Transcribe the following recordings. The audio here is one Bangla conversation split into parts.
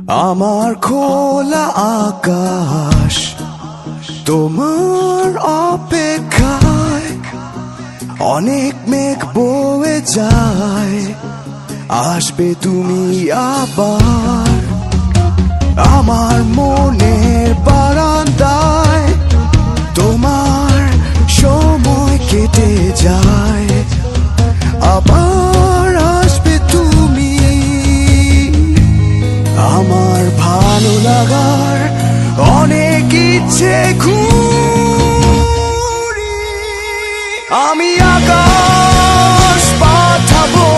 আমার খোলা আকাশ তোমার অপেক্ষায়, অনেক মেঘ বয়ে যায়, আসবে তুমি আবার। আমার মনের বারান্দায় তোমার সময় কেটে যায়, আবার আসবে তুমি। আমার ভালো লাগার অনেক ইচ্ছে ঘুরি, আমি আকাশ পাঠাবো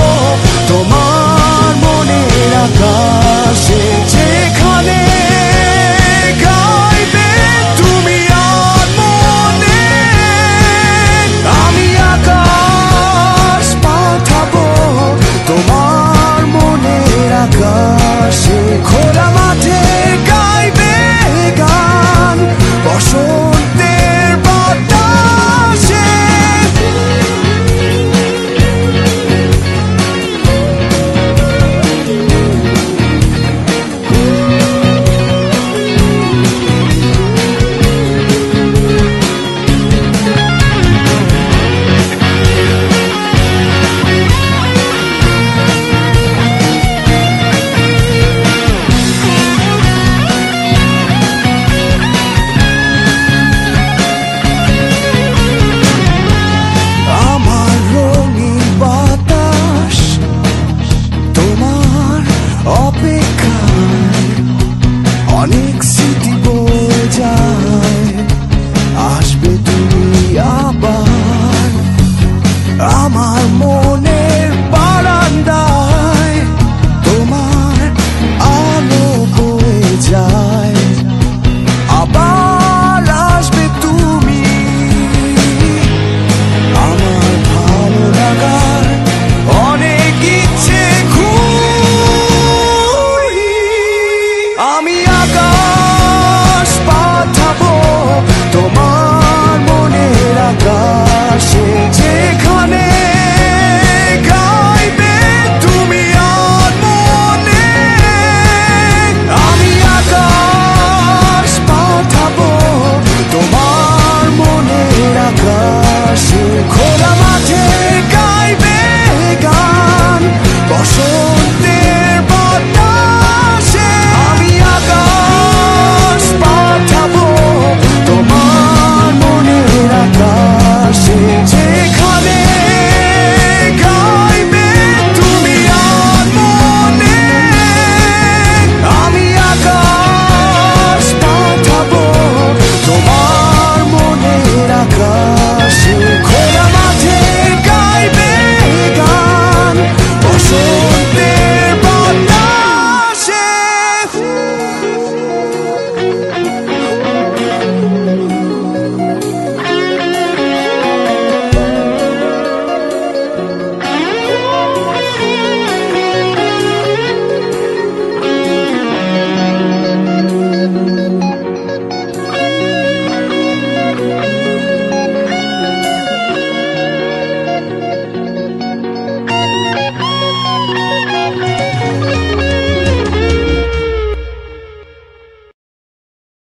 তোমার মনের আকাশে, যেখানে গাইবে তুমি আর মনে। আমি আকাশ পাঠাবো তোমার মনের আকাশে, খোলা মাঠে গাইবে গান বসন্তের বাতাসে। অনেক স্মৃতি বয়ে যায়, আসবে তুমি আবার। আমার মনে